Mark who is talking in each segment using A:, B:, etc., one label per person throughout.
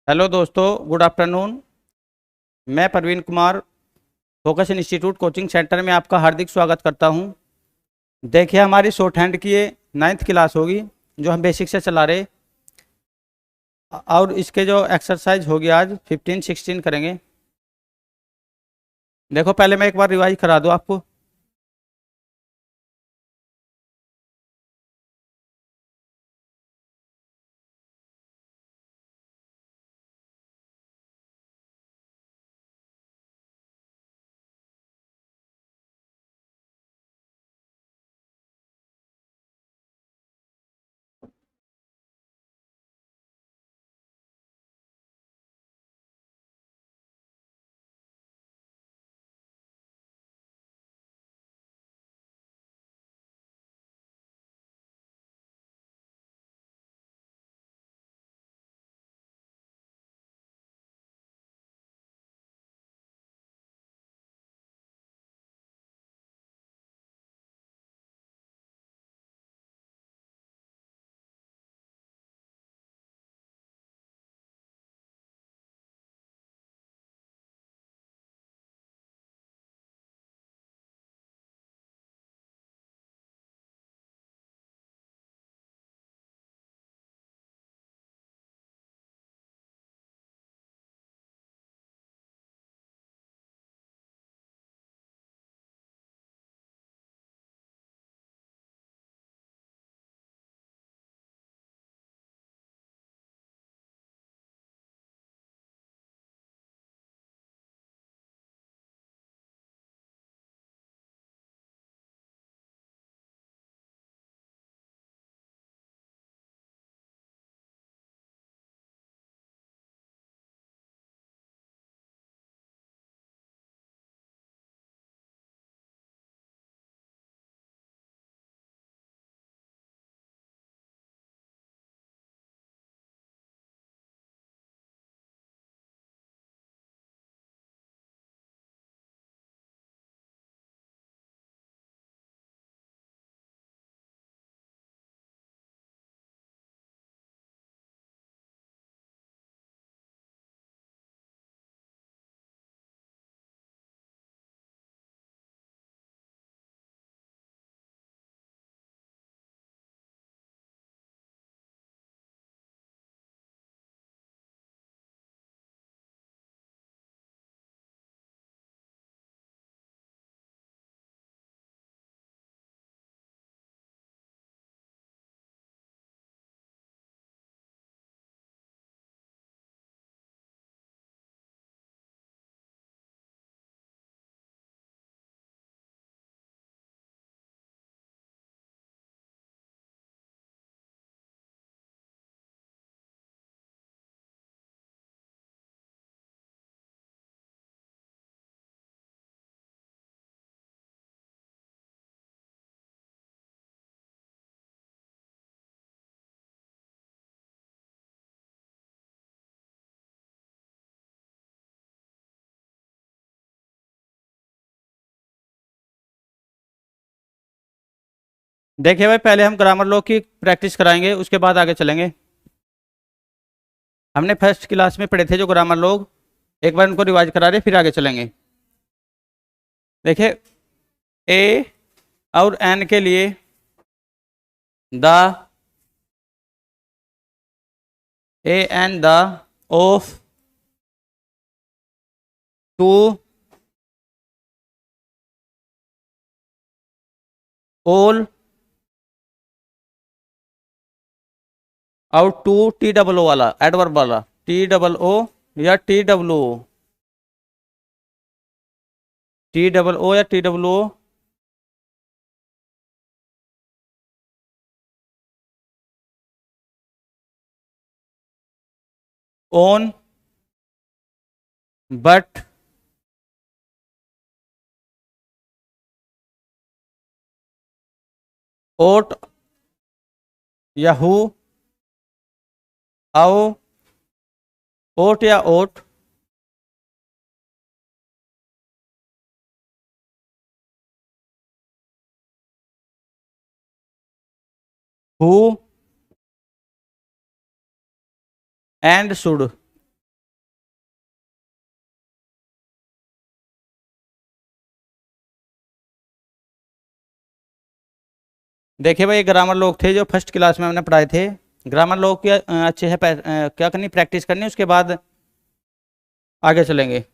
A: Hello दोस्तों, good afternoon. मैं Praveen Kumar focus institute coaching centre में आपका हार्दिक स्वागत करता हूं। देखिए, हमारी शॉर्ट हैंड की ये 9th क्लास होगी जो हम बेसिक से चला रहे। और इसके जो एक्सरसाइज होगी आज 15-16 करेंगे। देखो, पहले मैं एक बार रिवाइज करा दूं आपको। देखिए भाई, पहले हम ग्रामर लॉ की प्रैक्टिस कराएंगे, उसके बाद आगे चलेंगे। हमने फर्स्ट क्लास में पढ़े थे जो ग्रामर लॉ, एक बार उनको रिवाइज करा रहे, फिर आगे चलेंगे। देखिए, ए और एन के लिए the, a an the, of, to, all और टू टी डबल ओ वाला एडवर्ब वाला टी डबल ओ या T W O, T double O या T W O. Own, but, oat या हु, आओ, ओट या ओट, हु एंड शुड। देखिए भाई, ग्रामर लोग थे जो फर्स्ट क्लास में हमने पढ़ाए थे। ग्रामर लोग की अच्छे से क्या करनी, प्रैक्टिस करनी, उसके बाद आगे चलेंगे।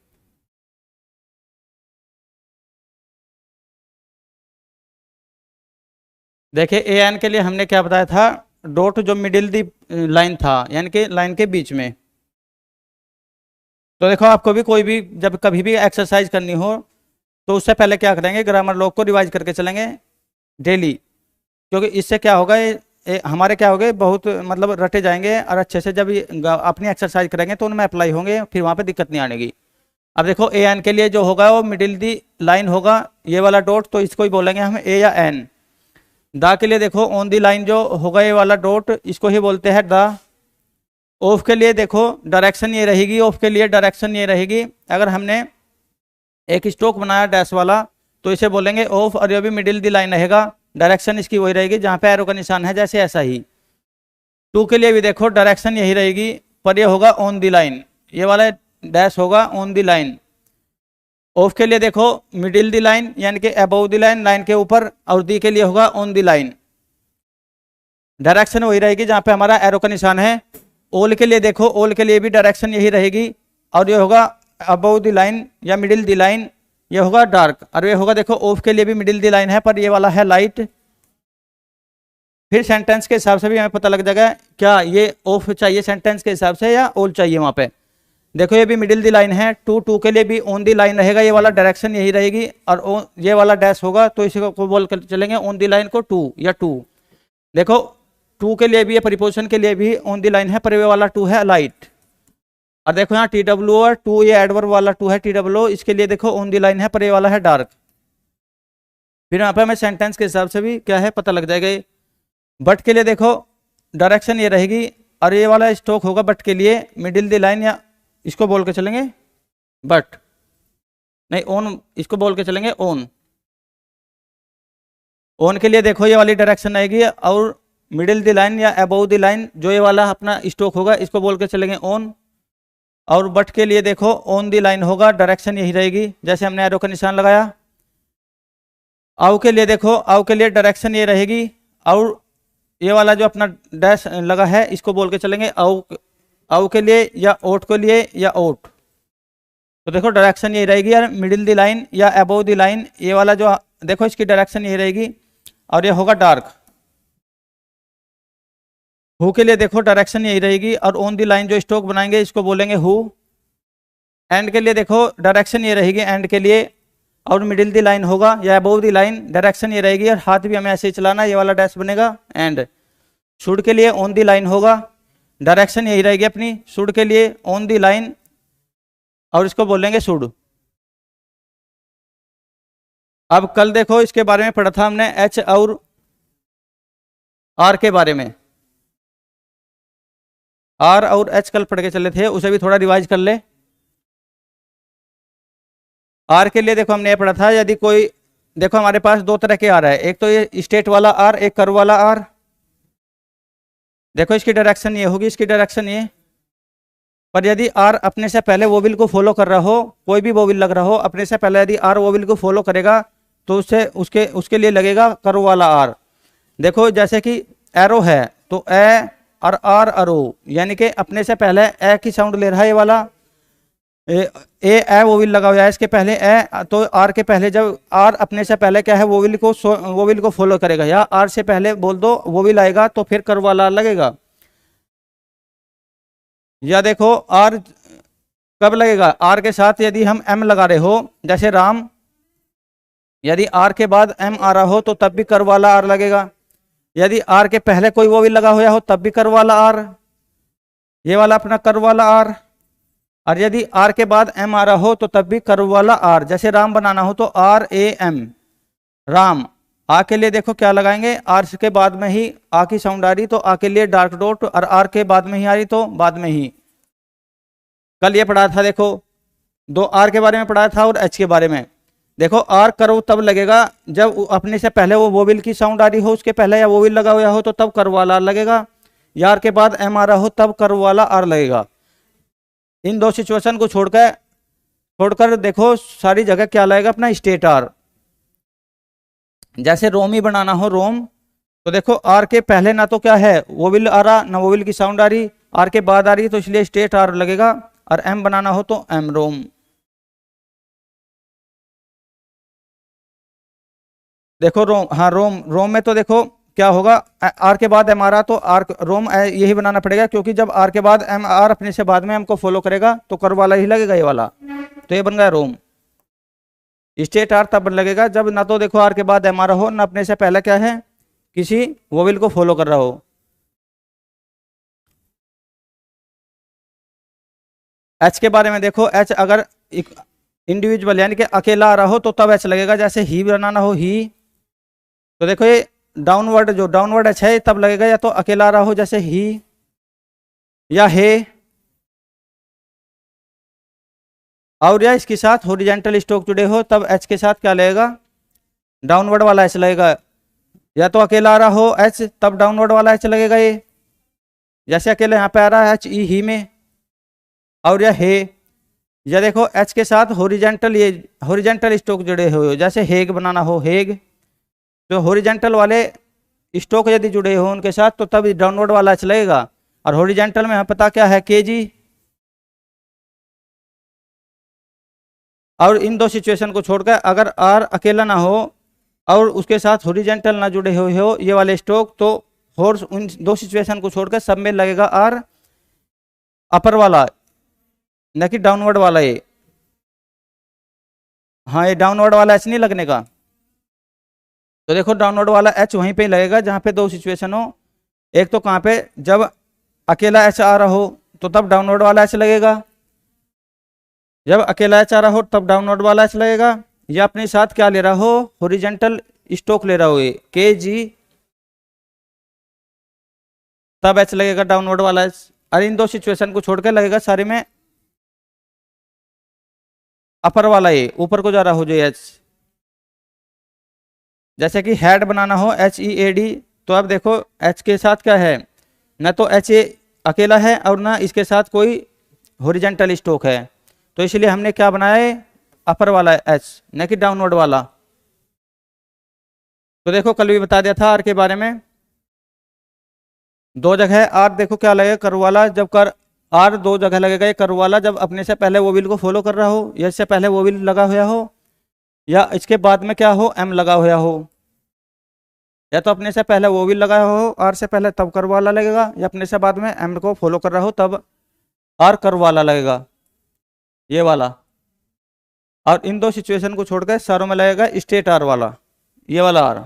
A: देखिए ए एन के लिए हमने क्या बताया था, डॉट जो मिडिल दी लाइन था, यानी कि लाइन के बीच में। तो देखो आपको भी कोई भी जब कभी भी एक्सरसाइज करनी हो तो उससे पहले क्या करेंगे, ग्रामर लॉग को रिवाइज करके चलेंगे डेली। क्योंकि इससे क्या होगा, हमारे क्या होगा, बहुत मतलब रटे जाएंगे और अच्छे से जब अपनी एक्सरसाइज करेंगे तो उनमें अप्लाई होंगे, फिर वहाँ पे दिक्कत नहीं आनेगी। अब देखो ए एन के लिए जो होगा वो मिडिल दी लाइन होगा, ये वाला डॉट, तो इसको ही बोलेंगे हम ए या एन। दा के लिए देखो ऑन दी लाइन जो होगा ये वाला डॉट, इसको ही बोलते हैं दा। ऑफ के लिए देखो डायरेक्शन ये रहेगी, ऑफ के लिए डायरेक्शन ये रहेगी। अगर हमने एक स्ट्रोक बनाया डैश वाला तो इसे बोलेंगे ऑफ, और ये भी मिडिल दी लाइन रहेगा, डायरेक्शन इसकी वही रहेगी जहाँ पे एरो का निशान है, जैसे ऐसा ही। टू के लिए भी देखो डायरेक्शन यही रहेगी, पर ये होगा ऑन दी लाइन, ये वाला डैश होगा ऑन दी लाइन। ऑफ के लिए देखो मिडिल दी लाइन यानी कि अबव दी लाइन, लाइन के ऊपर, और दी के लिए होगा ऑन दी लाइन, डायरेक्शन वही रहेगी जहाँ पे हमारा एरो का निशान है। ऑल के लिए देखो, ऑल के लिए भी डायरेक्शन यही रहेगी, और ये होगा अबव द लाइन या मिडिल द लाइन, ये होगा डार्क। और ये होगा देखो ऑफ के लिए भी मिडिल द लाइन है, पर ये वाला है लाइट। फिर सेंटेंस के हिसाब से भी हमें पता लग जाएगा क्या ये ऑफ चाहिए सेंटेंस के हिसाब से या ऑल चाहिए। वहाँ पे देखो ये भी मिडिल द लाइन है, टू के लिए भी ऑन द लाइन रहेगा, ये वाला डायरेक्शन यही रहेगी, और ये वाला डैश होगा तो इसी को बोल कर चलेंगे ऑन द लाइन को टू या टू। देखो टू के लिए भी, ये प्रीपोजिशन के लिए भी ऑन दी लाइन है, पर ये वाला टू है लाइट। और देखो यहाँ टी डब्ल्यू और टू, ये एडवर्ब वाला टू है टी डब्ल्यू, इसके लिए देखो ऑन दी लाइन है, पर ये वाला है डार्क। फिर यहाँ पे हमें सेंटेंस के हिसाब से भी क्या है पता लग जाएगा। बट के लिए देखो डायरेक्शन ये रहेगी, और ये वाला स्ट्रोक होगा बट के लिए मिडिल दी लाइन, या इसको बोल के चलेंगे बट नहीं ऑन, इसको बोल के चलेंगे ऑन। ऑन के लिए देखो ये वाली डायरेक्शन आएगी, और मिडिल द लाइन या अबव द लाइन जो ये वाला अपना स्ट्रोक होगा, इसको बोल के चलेंगे ऑन। और बट के लिए देखो ऑन द लाइन होगा, डायरेक्शन यही रहेगी जैसे हमने एरो का निशान लगाया। आउ के लिए देखो, आउ के लिए डायरेक्शन ये रहेगी, और ये वाला जो अपना डैश लगा है इसको बोल के चलेंगे आउ। आउ के लिए या ओट के लिए या ओट, तो देखो डायरेक्शन यही रहेगी यार, मिडिल द लाइन या अबव द लाइन, ये वाला जो देखो इसकी डायरेक्शन यही रहेगी, और ये होगा डार्क। हु के लिए देखो डायरेक्शन यही रहेगी, और ऑन द लाइन जो स्ट्रोक बनाएंगे इसको बोलेंगे हु। एंड के लिए देखो डायरेक्शन ये रहेगी एंड के लिए, और मिडिल द लाइन होगा या अबव द लाइन, डायरेक्शन ये रहेगी, और हाथ भी हमें ऐसे ही चलाना, ये वाला डैश बनेगा एंड। शुड के लिए ऑन द लाइन होगा, डायरेक्शन यही रहेगी अपनी, शुड के लिए ऑन द लाइन, और इसको बोलेंगे शुड। अब कल देखो इसके बारे में पढ़ा था हमने एच और आर के बारे में, आर और एच कल पढ़ के चले थे, उसे भी थोड़ा रिवाइज कर ले। आर के लिए देखो हमने ये पढ़ा था, यदि कोई देखो हमारे पास दो तरह के आर है, एक तो ये स्ट्रेट वाला आर, एक कर्व वाला आर। देखो इसकी डायरेक्शन ये होगी, इसकी डायरेक्शन ये, पर यदि आर अपने से पहले वोविल को फॉलो कर रहा हो, कोई भी वोविल लग रहा हो अपने से पहले यदि आर वोविल को फॉलो करेगा तो उससे उसके लिए लगेगा कर्व वाला आर। देखो जैसे कि एरो है तो ए और आर अरो, यानी कि अपने से पहले ए की साउंड ले रहा है ये वाला, ए वोविल लगा हुआ है इसके पहले ए, तो आर के पहले जब आर अपने से पहले क्या है वोविल को फॉलो करेगा, या आर से पहले बोल दो वोविल आएगा तो फिर कर्व वाला लगेगा। या देखो आर कब लगेगा, आर के साथ यदि हम एम लगा रहे हो, जैसे राम, यदि आर के बाद एम आ रहा हो तो तब भी कर्व वाला आर लगेगा। यदि आर के पहले कोई वोविल लगा हुआ हो तब भी कर्व वाला आर, ये वाला अपना कर्व वाला आर। और यदि आर के बाद एम आ रहा हो तो तब भी कर्व वाला आर, जैसे राम बनाना हो तो आर ए एम राम। आ के लिए देखो क्या लगाएंगे, आर के बाद में ही आ की साउंड आ रही तो आ के लिए डार्क डॉट, और आर के बाद में ही आ रही तो बाद में ही। कल ये पढ़ा था देखो, दो आर के बारे में पढ़ा था और एच के बारे में। देखो आर कर्व तब लगेगा जब अपने से पहले वो वोविल की साउंड आ रही हो, उसके पहले या वोविल लगा हुआ हो तो तब कर्व वाला आर लगेगा, या आर के बाद एम आ रहा हो तब कर्व वाला आर लगेगा। इन दो सिचुएशन को छोड़कर देखो सारी जगह क्या लगेगा अपना स्टेट आर। जैसे रोम ही बनाना हो रोम, तो देखो आर के पहले ना तो क्या है वोविल आ रहा ना वोविल की साउंड आ रही, आर के बाद आ रही है तो इसलिए स्ट्रेट आर लगेगा, और एम बनाना हो तो एम रोम। देखो रोम, हाँ रोम, रोम में तो देखो क्या होगा, आर के बाद एम आ रहा तो आर रोम यही बनाना पड़ेगा, क्योंकि जब आर के बाद एम आर अपने से बाद में एम को फॉलो करेगा तो कर्व वाला ही लगेगा ये वाला, तो ये बन गया रोम। स्ट्रेट आर तब लगेगा जब ना तो देखो आर के बाद एम आ रहा हो ना अपने से पहले क्या है किसी वोविल को फॉलो कर रहा हो। एच के बारे में देखो, एच अगर इंडिविजुअल यानी कि अकेला आ रहा हो तो तब एच लगेगा, जैसे ही बनाना हो ही, तो देखो ये डाउनवर्ड जो डाउनवर्ड एच है तब लगेगा या तो अकेला आ रहा हो जैसे ही या हे, और या इसके साथ हॉरिजॉन्टल स्ट्रोक जुड़े हो तब एच के साथ क्या लगेगा, डाउनवर्ड वाला एच लगेगा। या तो अकेला आ रहा हो एच तब डाउनवर्ड वाला एच लगेगा ये, जैसे अकेले यहाँ पे आ रहा है एच ई ही में, और या हे, या देखो एच के साथ हॉरिजॉन्टल ये हॉरिजॉन्टल स्ट्रोक जुड़े हो जैसे हेग बनाना हो हेग, जो हॉरिजॉन्टल वाले स्ट्रोक यदि जुड़े हो उनके साथ तो तब डाउनवर्ड वाला एच लगेगा। और हॉरिजॉन्टल में पता क्या है के जी। और इन दो सिचुएशन को छोड़कर अगर आर अकेला ना हो और उसके साथ हॉरिजॉन्टल ना जुड़े हुए हो ये वाले स्ट्रोक, तो फोर्स उन दो सिचुएशन को छोड़कर सब में लगेगा आर अपर वाला, न कि डाउनवर्ड वाला ये। हाँ ये डाउनवर्ड वाला एच नहीं लगने का, तो देखो डाउनवर्ड वाला एच वहीं पे ही लगेगा जहां पे दो सिचुएशन हो, एक तो कहां पे जब अकेला एच आ रहा हो तो तब डाउनवर्ड वाला एच लगेगा, जब अकेला एच आ रहा हो तब डाउनवर्ड वाला एच लगेगा, या अपने साथ क्या ले रहा हो हॉरिजॉन्टल स्ट्रोक ले रहा हो ये के जी, तब एच लगेगा डाउनवर्ड वाला एच। और इन दो सिचुएशन को छोड़कर लगेगा सारे में अपर वाला ये ऊपर को जा रहा हो जो एच, जैसे कि हेड बनाना हो एच ई ए डी, तो अब देखो एच के साथ क्या है, न तो एच ए अकेला है और ना इसके साथ कोई हॉरिजॉन्टल स्ट्रोक है, तो इसलिए हमने क्या बनाया है अपर वाला एच न कि डाउनवर्ड वाला। तो देखो कल भी बता दिया था आर के बारे में, दो जगह आर देखो क्या लगेगा कर्व वाला, जब कर आर दो जगह लगेगा, ये कर्व वाला जब अपने से पहले वोविल को फॉलो कर रहा हो या इससे पहले वोविल लगा हुआ हो या इसके बाद में क्या हो एम लगा हुआ हो, या तो अपने से पहले वोविल लगा हो आर से पहले तब कर्व वाला लगेगा, या अपने से बाद में एम को फॉलो कर रहा हो तब आर कर्व वाला लगेगा ये वाला। और इन दो सिचुएशन को छोड़कर सारों में लगेगा स्ट्रेट आर वाला ये वाला आर।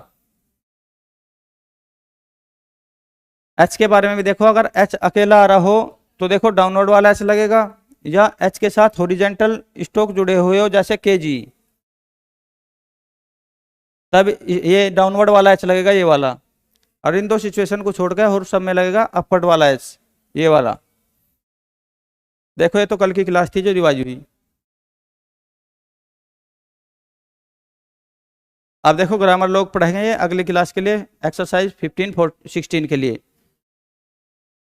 A: एच के बारे में भी देखो, अगर एच अकेला आ रहा हो तो देखो डाउनवर्ड वाला एच लगेगा, या एच के साथ हॉरिजॉन्टल स्ट्रोक जुड़े हुए हो जैसे के जी, तब ये डाउनवर्ड वाला एच लगेगा ये वाला। और इन दो सिचुएशन को छोड़कर और सब में लगेगा अपवर्ड वाला एच ये वाला। देखो ये तो कल की क्लास थी जो रिवाइज हुई। अब देखो ग्रामर लोग पढ़ेंगे ये अगली क्लास के लिए एक्सरसाइज 15-16 के लिए।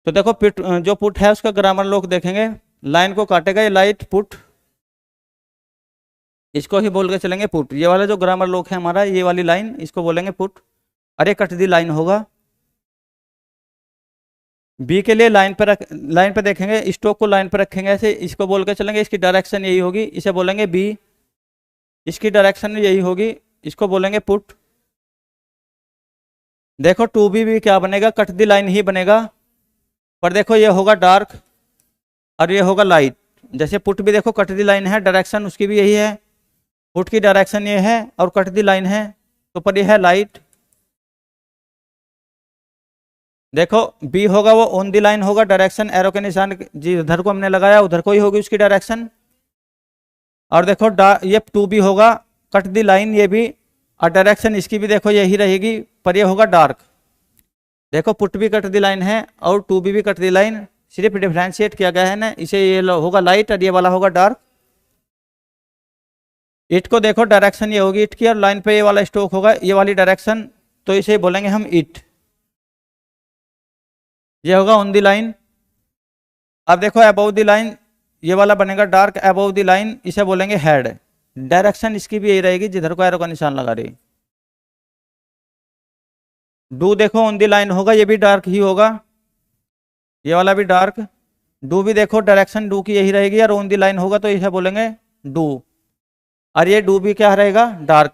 A: तो देखो पुट जो पुट है उसका ग्रामर लोग देखेंगे, लाइन को काटेगा ये लाइट पुट, इसको ही बोल के चलेंगे पुट। ये वाला जो ग्रामर लोग है हमारा ये वाली लाइन इसको बोलेंगे पुट। अरे कट दी लाइन होगा। बी के लिए लाइन पे देखेंगे स्ट्रोक को लाइन पे रखेंगे ऐसे, इसको बोल के चलेंगे इसकी डायरेक्शन यही होगी, इसे बोलेंगे बी, इसकी डायरेक्शन यही होगी, इसको बोलेंगे पुट। देखो टू बी भी क्या बनेगा कट दी लाइन ही बनेगा, पर देखो ये होगा डार्क और ये होगा लाइट। जैसे पुट भी देखो कट दी लाइन है, डायरेक्शन उसकी भी यही है, पुट की डायरेक्शन ये है और कट दी लाइन है, तो पर ये है लाइट। देखो बी होगा वो ऑन दी लाइन होगा, डायरेक्शन एरो के निशान जी उधर को हमने लगाया उधर को ही होगी उसकी डायरेक्शन। और देखो ये टू बी होगा कट दी लाइन ये भी, और डायरेक्शन इसकी भी देखो यही रहेगी, पर ये होगा डार्क। देखो पुट भी कट दी लाइन है और टू बी भी कट दी लाइन, सिर्फ डिफ्रेंशिएट किया गया है ना, इसे ये होगा लाइट और ये वाला होगा डार्क। इट को देखो डायरेक्शन ये होगी इट की, और लाइन पे ये वाला स्ट्रोक होगा ये वाली डायरेक्शन, तो इसे बोलेंगे हम इट, ये होगा ऑन दी लाइन। अब देखो अबव दी लाइन ये वाला बनेगा डार्क अबव दी लाइन, इसे बोलेंगे हेड, डायरेक्शन इसकी भी यही रहेगी जिधर को एरो का निशान लगा रही। डू देखो ऑन दी लाइन होगा, ये भी डार्क ही होगा, ये वाला भी डार्क। डू भी देखो डायरेक्शन डू की यही रहेगी, और ऑन दी लाइन होगा तो इसे बोलेंगे डू, और ये डू भी क्या रहेगा, डार्क।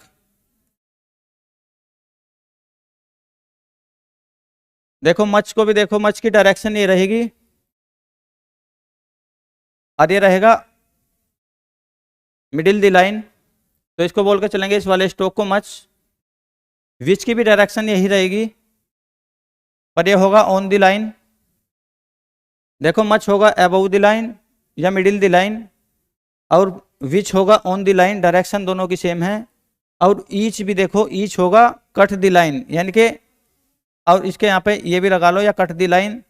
A: देखो मच को भी देखो, मच की डायरेक्शन ये रहेगी, और ये रहेगा मिडिल दी लाइन, तो इसको बोल के चलेंगे इस वाले स्ट्रोक को मच। विच की भी डायरेक्शन यही रहेगी, पर ये होगा ऑन दी लाइन। देखो मच होगा अबव द लाइन या मिडिल द लाइन, और विच होगा ऑन द लाइन, डायरेक्शन दोनों की सेम है। और ईच भी देखो, ईच होगा कट द लाइन, यानी कि, और इसके यहाँ पे ये भी लगा लो, या कट द लाइन,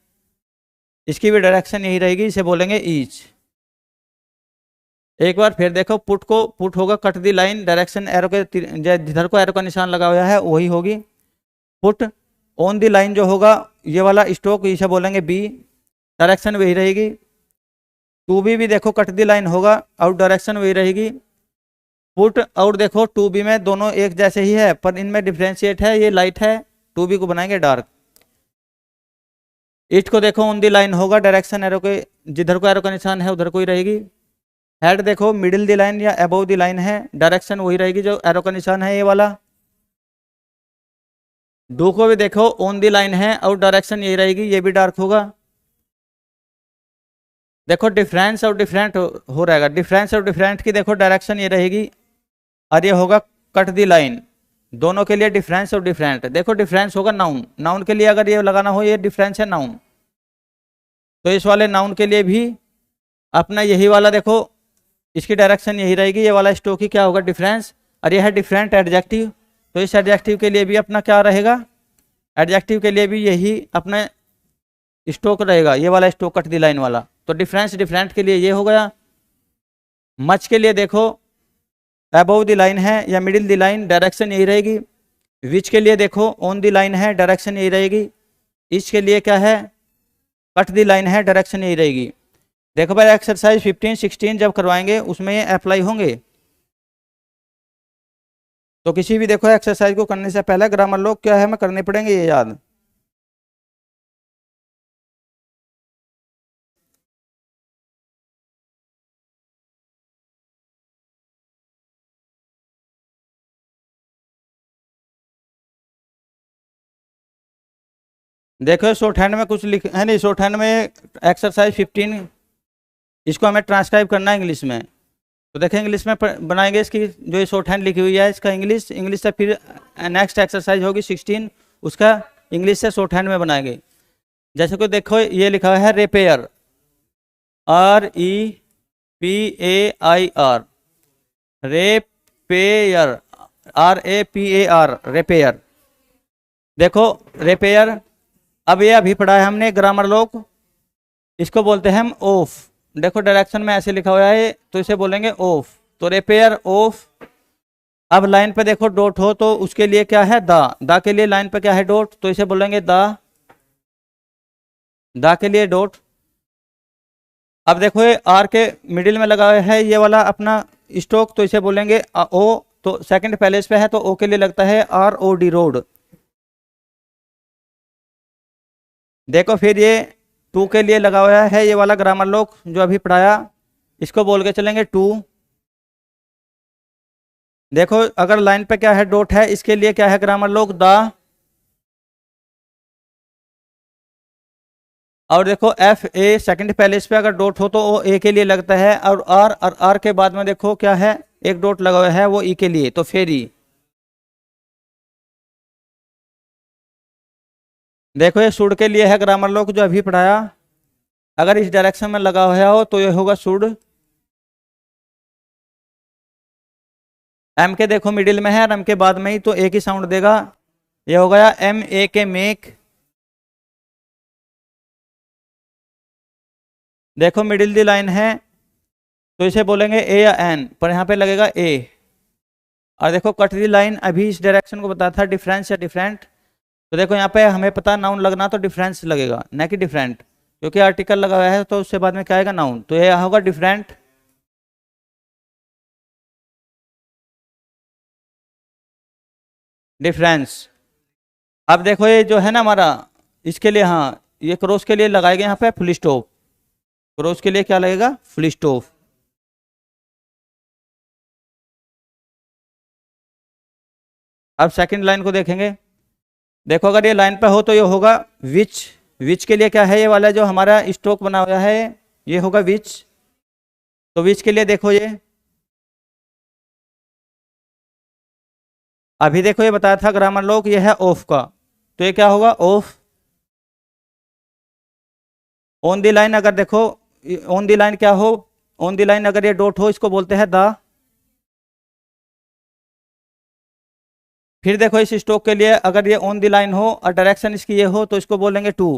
A: इसकी भी डायरेक्शन यही रहेगी, इसे बोलेंगे ईच। एक बार फिर देखो, पुट को, पुट होगा cut the line, direction arrow के जिधर को एरो का निशान लगा हुआ है वही होगी पुट। ऑन द लाइन जो होगा ये वाला स्ट्रोक, इसे बोलेंगे बी, डायरेक्शन वही रहेगी। टू बी भी देखो कट दी लाइन होगा, और डायरेक्शन वही रहेगी। पुट और देखो टू बी में दोनों एक जैसे ही है, पर इनमें डिफ्रेंशिएट है, ये लाइट है, टू बी को बनाएंगे डार्क। इट को देखो ऑन दी लाइन होगा, डायरेक्शन एरो के जिधर को एरो का निशान है उधर को ही रहेगी। हेड देखो मिडिल दी लाइन या अबव दी लाइन है, डायरेक्शन वही रहेगी जो एरो का निशान है ये वाला। डू को भी देखो ऑन दी लाइन है, और डायरेक्शन यही रहेगी, ये भी डार्क होगा। देखो डिफरेंस और डिफरेंट हो रहेगा, डिफरेंस और डिफरेंट की देखो डायरेक्शन ये रहेगी, और ये होगा कट दी लाइन। दोनों के लिए डिफरेंस और डिफरेंट, देखो डिफरेंस होगा नाउन, नाउन के लिए अगर ये लगाना हो, ये डिफरेंस है नाउन, तो इस वाले नाउन के लिए भी अपना यही वाला देखो, इसकी डायरेक्शन यही रहेगी, ये वाला स्ट्रोक ही क्या होगा, डिफरेंस। और ये है डिफरेंट एडजेक्टिव, तो इस एडजेक्टिव के लिए भी अपना क्या रहेगा, एडजेक्टिव के लिए भी यही अपना स्ट्रोक रहेगा, ये वाला स्ट्रोक कट दी लाइन वाला। तो डिफरेंस डिफरेंट के लिए ये हो गया। मच के लिए देखो अबव द लाइन है या मिडिल द लाइन, डायरेक्शन यही रहेगी। विच के लिए देखो ऑन द लाइन है, डायरेक्शन यही रहेगी। इच के लिए क्या है, कट द लाइन है, डायरेक्शन यही रहेगी। देखो भाई एक्सरसाइज 15 16 जब करवाएंगे उसमें ये अप्लाई होंगे, तो किसी भी देखो एक्सरसाइज को करने से पहले ग्रामर लोग क्या है हमें करने पड़ेंगे ये याद। देखो शॉर्ट हैंड में कुछ लिख है नहीं, शॉर्ट हैंड में एक्सरसाइज 15 इसको हमें ट्रांसक्राइब करना है इंग्लिश में, तो देखें इंग्लिश में बनाएंगे इसकी जो ये शॉर्ट हैंड लिखी हुई है इसका इंग्लिश, इंग्लिश से फिर नेक्स्ट एक्सरसाइज होगी 16, उसका इंग्लिश से शॉर्ट हैंड में बनाएंगे। जैसे को देखो ये लिखा हुआ है रिपेयर, REPAIR, रेपेयर, RAPAR, रिपेयर। देखो रिपेयर, अब ये अभी पढ़ा है हमने ग्रामर लोग, इसको बोलते हैं हम ऑफ। देखो डायरेक्शन में ऐसे लिखा हुआ है तो इसे बोलेंगे ऑफ, तो रिपेयर ऑफ। अब लाइन पे देखो डॉट हो तो उसके लिए क्या है, दा के लिए लाइन पे क्या है, डॉट, तो इसे बोलेंगे दा के लिए डॉट। अब देखो ये आर के मिडिल में लगा हुआ है ये वाला अपना स्ट्रोक, तो इसे बोलेंगे ओ, तो सेकंड पैलेस पे है तो ओ के लिए लगता है ROD, रोड। देखो फिर ये टू के लिए लगा हुआ है ये वाला ग्रामर लोग जो अभी पढ़ाया, इसको बोल के चलेंगे टू। देखो अगर लाइन पे क्या है, डॉट है, इसके लिए क्या है ग्रामर लोग, और देखो FA सेकंड पैलेस पे अगर डॉट हो तो वो ए के लिए लगता है, और आर के बाद में देखो क्या है, एक डॉट लगा हुआ है वो ई के लिए, तो फेरी। देखो ये शुड के लिए है ग्रामर लोग जो अभी पढ़ाया, अगर इस डायरेक्शन में लगा हुआ हो तो ये होगा शुड। एम के देखो मिडिल में है और एम के बाद में ही तो एक ही साउंड देगा, ये हो गया MA के मेक। देखो मिडिल दी लाइन है तो इसे बोलेंगे ए या एन, पर यहाँ पे लगेगा ए। और देखो कट दी लाइन, अभी इस डायरेक्शन को बताया था डिफरेंस या डिफरेंट, तो देखो यहाँ पे हमें पता नाउन लगना तो डिफरेंस लगेगा ना कि डिफरेंट, क्योंकि आर्टिकल लगा हुआ है तो उससे बाद में क्या आएगा, नाउन, तो ये होगा डिफरेंट। डिफरेंस। अब देखो ये जो है ना हमारा, इसके लिए, हाँ ये क्रॉस के लिए लगाएंगे यहाँ पे फुल स्टॉप। क्रॉस के लिए क्या लगेगा? Full stop. अब सेकंड लाइन को देखेंगे। देखो अगर ये लाइन पे हो तो ये होगा विच। विच के लिए क्या है, ये वाला जो हमारा स्टॉक बना हुआ है ये होगा विच। तो विच के लिए देखो ये, अभी देखो ये बताया था ग्रामर लॉक, ये है ऑफ का, तो ये क्या होगा? ऑफ। ऑन दी लाइन अगर देखो, ऑन दी लाइन क्या हो? ऑन दी लाइन अगर ये डॉट हो इसको बोलते हैं द। फिर देखो इस स्टॉक के लिए अगर ये ऑन दी लाइन हो और डायरेक्शन इसकी ये हो तो इसको बोलेंगे टू।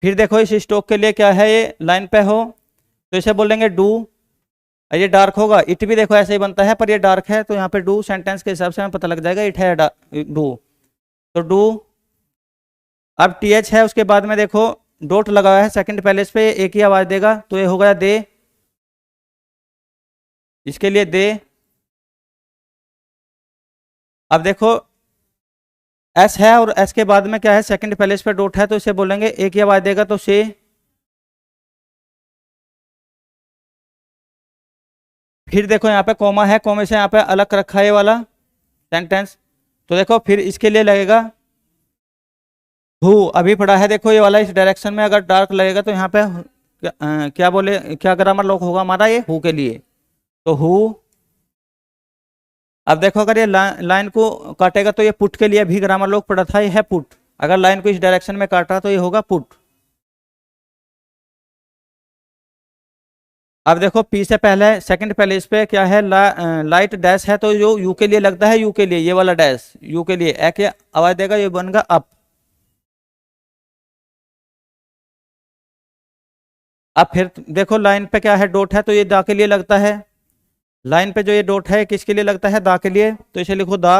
A: फिर देखो इस स्टॉक के लिए क्या है, ये लाइन पे हो तो इसे बोलेंगे डू। ये डार्क होगा, इट भी देखो ऐसे ही बनता है पर ये डार्क है तो यहाँ पे डू, सेंटेंस के हिसाब से हमें पता लग जाएगा इट है डू, तो डू। अब टी एच है उसके बाद में देखो डॉट लगा हुआ है सेकंड पैलेस पे, एक ही आवाज देगा तो ये हो गया दे। इसके लिए दे। अब देखो एस है और एस के बाद में क्या है, सेकंड पैलेस पे डॉट है तो इसे बोलेंगे, एक ही आवाज देगा तो से। फिर देखो यहाँ पे कॉमा है, कॉमे से यहाँ पे अलग रखा है ये वाला सेंटेंस, तो देखो फिर इसके लिए लगेगा हु। अभी पढ़ा है देखो ये वाला, इस डायरेक्शन में अगर डार्क लगेगा तो यहाँ पे क्या बोले, क्या ग्रामर लॉक होगा हमारा? ये हु के लिए, तो हु। अब देखो अगर ये लाइन को काटेगा तो ये पुट के लिए भी ग्रामर लॉक पढ़ा था, ये है पुट। अगर लाइन को इस डायरेक्शन में काटा तो ये होगा पुट। अब देखो पी से पहले सेकंड पहले इस पे क्या है, लाइट डैश है तो जो यू के लिए लगता है, यू के लिए ये वाला डैश यू के लिए एक आवाज देगा, ये बनेगा अप। अब फिर देखो लाइन पे क्या है, डॉट है तो ये दा के लिए लगता है। लाइन पे जो ये डॉट है किसके लिए लगता है? दा के लिए, तो इसे लिखो दा।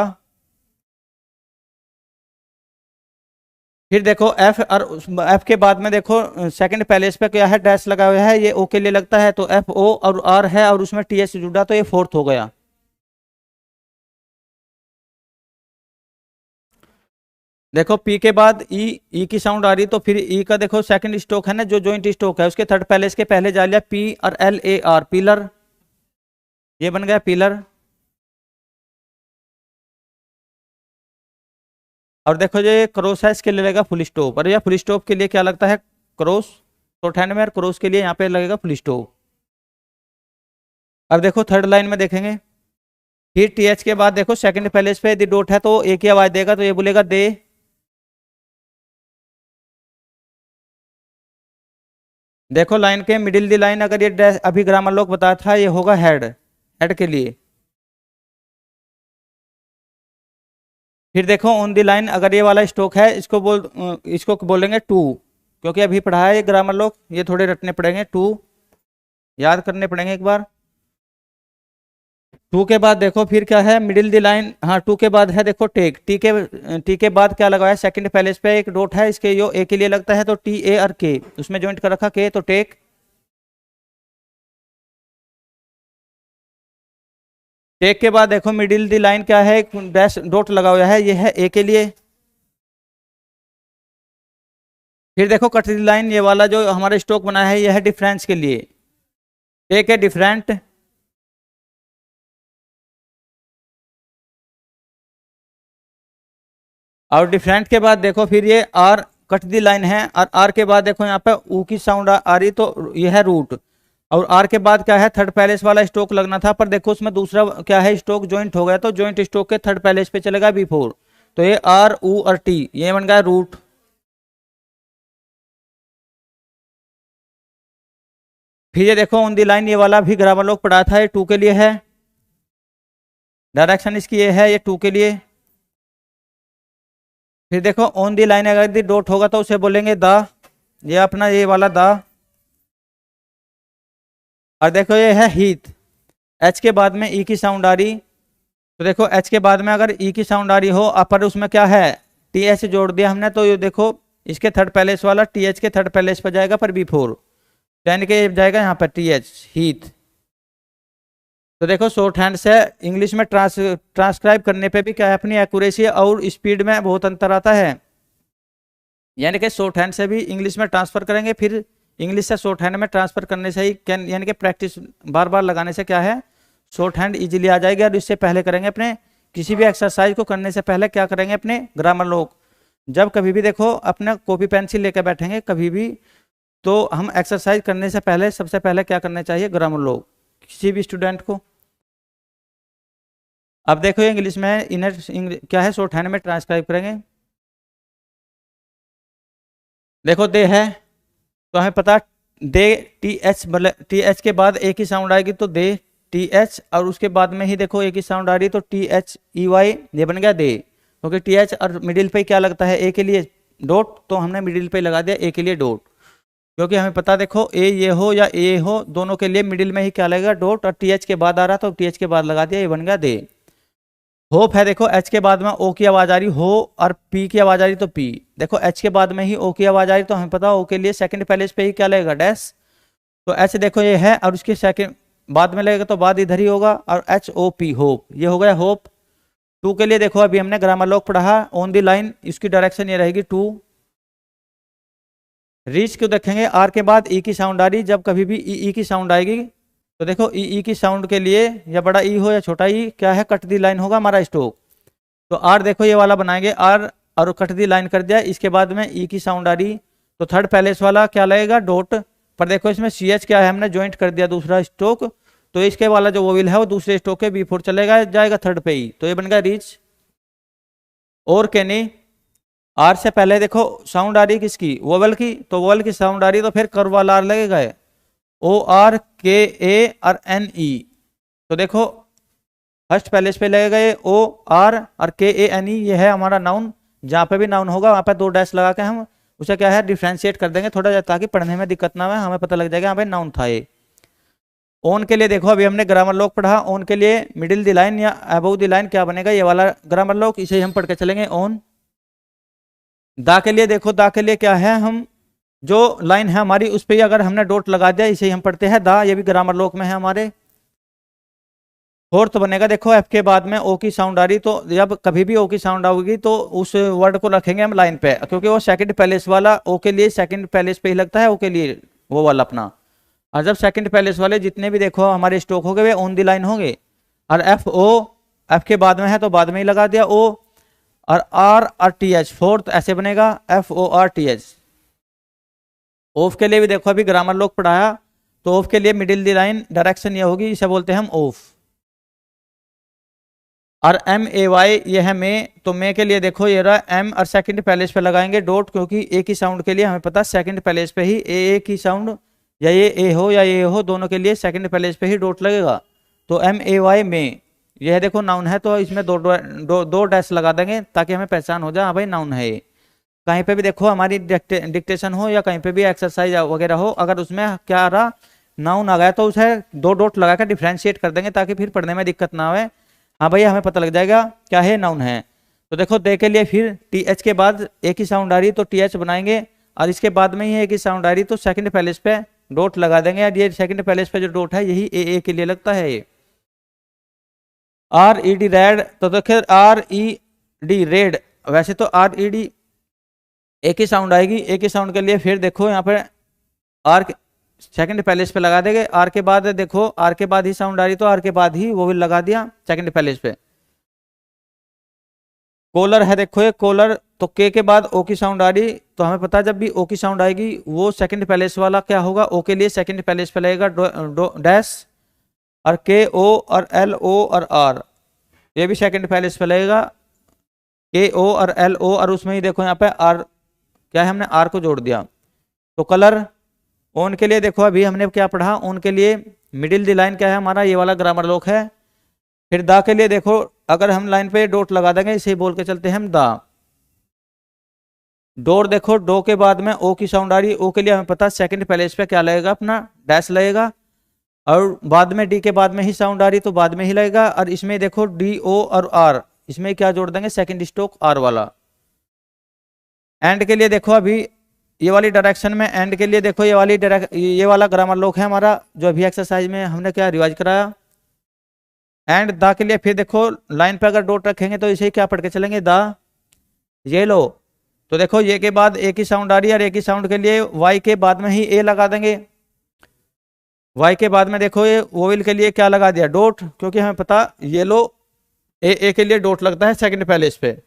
A: फिर देखो एफ, और एफ के बाद में देखो सेकंड पैलेस पे क्या है, डैश लगा हुआ है, ये ओ के लिए लगता है तो एफ ओ, और आर है और उसमें टी एस जुड़ा तो ये फोर्थ हो गया। देखो पी के बाद ई, ई की साउंड आ रही तो फिर ई का देखो सेकंड स्ट्रोक है ना, जो जॉइंट स्ट्रोक है उसके थर्ड पैलेस के पहले जा लिया पी और एल ए आर, पिलर। ये बन गया पिलर। और देखो ये क्रॉस है, इसके लिए लगेगा फुल स्टॉप, और यह फुल स्टॉप के लिए क्या लगता है? क्रॉस। तो हैंड में क्रॉस के लिए यहाँ पे लगेगा फुल स्टॉप। अब देखो थर्ड लाइन में देखेंगे, फिर टी एच के बाद देखो सेकंड पैलेस पे यदि डॉट है तो एक ही आवाज देगा तो ये बोलेगा दे। देखो लाइन के मिडिल दी लाइन अगर ये अभी ग्रामर लोग बताया था, ये होगा हेड। हेड के लिए। फिर देखो ऑन दी लाइन अगर ये वाला स्टॉक है, इसको बोलेंगे टू, क्योंकि अभी पढ़ा है ये ग्रामर लोग, ये थोड़े रटने पड़ेंगे, टू याद करने पड़ेंगे एक बार। टू के बाद देखो फिर क्या है, मिडिल दी लाइन, हाँ टू के बाद है देखो टेक। टी के बाद क्या लगा है, सेकंड पैलेस पे एक डॉट है, इसके यो ए के लिए लगता है तो टी ए और के, उसमें ज्वाइंट कर रखा के, तो टेक। टेक के बाद देखो मिडिल दी लाइन क्या है, डैश डॉट लगा हुआ है, ये है ए के लिए। फिर देखो कट दी लाइन, ये वाला जो हमारा स्टॉक बना है ये है डिफरेंस के लिए, टेक है डिफरेंट। और डिफरेंट के बाद देखो फिर ये आर कट दी लाइन है, और आर के बाद देखो यहाँ पे ऊ की साउंड आ रही तो ये है रूट। और आर के बाद क्या है, थर्ड पैलेस वाला स्टॉक लगना था, पर देखो उसमें दूसरा क्या है, स्टॉक ज्वाइंट हो गया तो ज्वाइंट स्टॉक के थर्ड पैलेस पे चलेगा बिफोर, तो ये आर ऊ और टी, ये बन गया रूट। फिर ये देखो ऑन दी लाइन, ये वाला भी ग्रामर लोग पढ़ा था, ये टू के लिए है, डायरेक्शन इसकी ये है, ये टू के लिए। फिर देखो ऑन दी लाइन अगर डॉट होगा तो उसे बोलेंगे द, ये अपना ये वाला द। और देखो ये है हीथ, एच के बाद में ई की साउंड आ रही, तो देखो एच के बाद में अगर ई की साउंड आ रही हो, पर उसमें क्या है, टी एच जोड़ दिया हमने, तो ये देखो इसके थर्ड पैलेस वाला टी एच के थर्ड पैलेस पर जाएगा पर बिफोर, यानी कि जाएगा यहाँ पर टी एच, हीथ। तो देखो शॉर्ट हैंड से इंग्लिश में ट्रांसक्राइब करने पे भी क्या है, अपनी एक्यूरेसी और स्पीड में बहुत अंतर आता है। यानी कि शॉर्ट हैंड से भी इंग्लिश में ट्रांसफर करेंगे, फिर इंग्लिश से शॉर्ट हैंड में ट्रांसफर करने से ही यानी कि प्रैक्टिस बार बार लगाने से क्या है, शॉर्ट हैंड इजीली आ जाएगी। और इससे पहले करेंगे अपने किसी भी एक्सरसाइज को करने से पहले क्या करेंगे, अपने ग्रामर लोग जब कभी भी देखो अपना कॉपी पेंसिल लेकर बैठेंगे कभी भी, तो हम एक्सरसाइज करने से पहले सबसे पहले क्या करना चाहिए, ग्रामर लोग किसी भी स्टूडेंट को। अब देखो इंग्लिश में इनर क्या है, शॉर्ट हैंड में ट्रांसक्राइब करेंगे। देखो दे है तो हमें पता दे टी एच, मतलब टी एच के बाद एक ही साउंड आएगी तो दे टी एच, और उसके बाद में ही देखो एक ही साउंड आ रही तो टी एच ई वाई, ये बन गया दे। क्योंकि टी एच और मिडिल पे क्या लगता है, ए के लिए डॉट, तो हमने मिडिल पे लगा दिया ए के लिए डॉट। क्योंकि हमें पता देखो ए ये हो या ए हो, दोनों के लिए मिडिल में ही क्या लगेगा, डॉट, और टी एच के बाद आ रहा तो टी एच के बाद लगा दिया, ये बन गया दे। होप है देखो एच के बाद में ओ की आवाज आ रही हो और पी की आवाज आ रही तो पी, देखो एच के बाद में ही ओ की आवाज आ रही तो हमें पता ओ के लिए सेकंड पैलेस पे ही क्या लगेगा, डैश। तो एच देखो ये है और उसके सेकंड बाद में लगेगा तो बाद इधर ही होगा, और एच ओ पी होप, ये हो गया होप। टू के लिए देखो अभी हमने ग्रामर लॉग पढ़ा, ऑन दी लाइन इसकी डायरेक्शन ये रहेगी टू। रीच को देखेंगे आर के बाद ई की साउंड आ रही, जब कभी भी ई की साउंड आएगी तो देखो ई की साउंड के लिए या बड़ा ई हो या छोटा ई क्या है, कट दी लाइन होगा हमारा स्टॉक। तो आर देखो ये वाला बनाएंगे आर और कट दी लाइन कर दिया, इसके बाद में ई की साउंड आ रही तो थर्ड पैलेस वाला क्या लगेगा, डॉट। पर देखो इसमें सी एच क्या है, हमने ज्वाइंट कर दिया दूसरा स्टॉक, तो इसके वाला जो वोविल है वो दूसरे स्टॉक के बी4 चलेगा, जाएगा थर्ड पे ही, तो ये बन गया रीच। और कैनी आर से पहले देखो साउंड आ रही किसकी, वोवल की, तो वोवल की साउंड आ रही तो फिर कर्व वाला आर लगेगा, ओ आर के ए और एन ई। तो देखो फर्स्ट पैलेस पे लगेगा ये ओ आर और के ए एन ई, ये है हमारा नाउन। जहाँ पे भी नाउन होगा वहाँ पे दो डैश लगा के हम उसे क्या है डिफ्रेंशिएट कर देंगे थोड़ा, ताकि पढ़ने में दिक्कत ना हो, हमें पता लग जाएगा यहाँ पे नाउन था ये। ऑन के लिए देखो अभी हमने ग्रामर लॉग पढ़ा, ऑन के लिए मिडिल द लाइन या अबव द लाइन क्या बनेगा, ये वाला ग्रामर लॉग, इसे हम पढ़ के चलेंगे ऑन। दा के लिए देखो दा के लिए क्या है, हम जो लाइन है हमारी उस पर ही अगर हमने डॉट लगा दिया इसे हम पढ़ते हैं दा, ये भी ग्रामर लॉग में है हमारे। फोर्थ बनेगा देखो एफ के बाद में ओ की साउंड आ रही, तो जब कभी भी ओ की साउंड आएगी तो उस वर्ड को रखेंगे हम लाइन पे, क्योंकि वो सेकंड पैलेस वाला ओ के लिए सेकंड पैलेस पे ही लगता है, ओ के लिए वो वाला अपना। और जब सेकंड पैलेस वाले जितने भी देखो हमारे स्टॉक हो गए वे ऑन दी लाइन होंगे, और एफ ओ एफ के बाद में है तो बाद में ही लगा दिया ओ, और टी एच फोर्थ ऐसे बनेगा F O R T H. Of के लिए भी देखो अभी ग्रामर लोग पढ़ाया, तो ऑफ के लिए मिडिल दी लाइन डायरेक्शन ये होगी, इसे बोलते हैं हम ऑफ। और एम ए वाई ये है मे, तो मे के लिए देखो ये रहा एम और सेकंड पैलेस पे लगाएंगे डॉट, क्योंकि ए की साउंड के लिए हमें पता सेकंड पैलेस पे ही ए की साउंड, या ये ए हो या ये हो, दोनों के लिए सेकंड पैलेस पे ही डॉट लगेगा। तो एम ए वाई मे, यह देखो नाउन है तो इसमें दो डैश लगा देंगे ताकि हमें पहचान हो जाए हाँ भाई नाउन है ये। कहीं पे भी देखो हमारी डिक्टेशन हो या कहीं पे भी एक्सरसाइज वगैरह हो, अगर उसमें क्या आ रहा नाउन आ गया तो उसे दो डॉट लगा कर डिफ्रेंशिएट कर देंगे ताकि फिर पढ़ने में दिक्कत ना आए, हाँ भैया हमें पता लग जाएगा क्या है नाउन है। तो देखो दे के लिए फिर टी एच के बाद एक ही साउंड आ रही तो टी एच बनाएंगे, और इसके बाद में ही एक ही साउंड आ रही तो सेकंड पैलेस पे डॉट लगा देंगे, और ये सेकंड पैलेस पे जो डॉट है यही ए के लिए लगता है। ये आर ई डी रेड, तो देखिए आर ई डी रेड, वैसे तो आर ई डी एक ही साउंड आएगी, एक ही साउंड के लिए फिर देखो यहाँ पे आर सेकंड पैलेस पे लगा देंगे, आर के बाद देखो आर के बाद ही साउंड आ रही तो आर के बाद ही वो भी लगा दिया सेकंड पैलेस पे। कॉलर है देखो ये कॉलर, तो के बाद ओ की साउंड आ रही तो हमें पता जब भी ओ की साउंड आएगी वो सेकंड पैलेस वाला क्या होगा, ओ के लिए सेकंड पैलेस पे लगेगा डैश, और के ओ और एल ओ और आर ये भी सेकंड पैलेस पे लगेगा, के ओ और एल ओ, और उसमें ही देखो यहाँ पे आर क्या है हमने आर को जोड़ दिया। तो कलर ऑन के लिए देखो अभी हमने क्या पढ़ा, ऑन के लिए मिडिल द लाइन क्या है हमारा ये वाला ग्रामर लॉक है। फिर दा के लिए देखो अगर हम लाइन पे डॉट लगा देंगे इसे बोल के चलते हैं हम दा। डोर देखो डो के बाद में ओ की साउंड आ रही है, ओ के लिए हमें पता सेकंड पैलेस पे क्या लगेगा अपना डैश लगेगा, और बाद में डी के बाद में ही साउंड आ रही तो बाद में ही लगेगा, और इसमें देखो डी ओ और आर इसमें क्या जोड़ देंगे सेकंड स्टॉक आर वाला। एंड के लिए देखो अभी ये वाली डायरेक्शन में एंड के लिए देखो ये वाला ग्रामर लॉक है हमारा, जो अभी एक्सरसाइज में हमने क्या रिवाइज कराया। एंड द के लिए फिर देखो लाइन पे अगर डॉट रखेंगे तो इसे क्या पढ़ के चलेंगे, द। ये लो, तो देखो ये के बाद ए की साउंड आ रही है और ए की साउंड के लिए वाई के बाद में ही ए लगा देंगे। वाई के बाद में देखो ये वोवेल के लिए क्या लगा दिया, डॉट, क्योंकि हमें पता ये लो ए के लिए डॉट लगता है सेकंड पहले इस पे।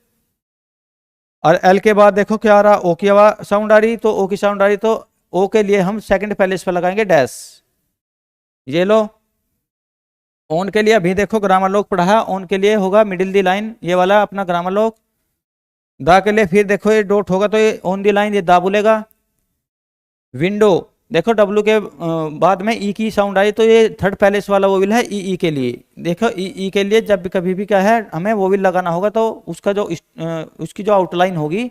A: और एल के बाद देखो क्या आ रहा, ओ की आवाज साउंड आ रही, तो ओ की साउंड आ रही तो ओ के लिए हम सेकंड पहले इस पे लगाएंगे डैश। ये लो, ऑन के लिए अभी देखो ग्रामर लोग पढ़ा है, ऑन के लिए होगा मिडिल दी लाइन, ये वाला अपना ग्रामर लोग। दा के लिए फिर देखो ये डॉट होगा तो ये ऑन दी लाइन, ये दा बोलेगा। विंडो, देखो डब्लू के बाद में ई की साउंड आई तो ये थर्ड पैलेस वाला वोविल है ई के लिए। देखो ई के लिए जब भी कभी भी क्या है हमें वोविल लगाना होगा तो उसका जो उसकी जो आउटलाइन होगी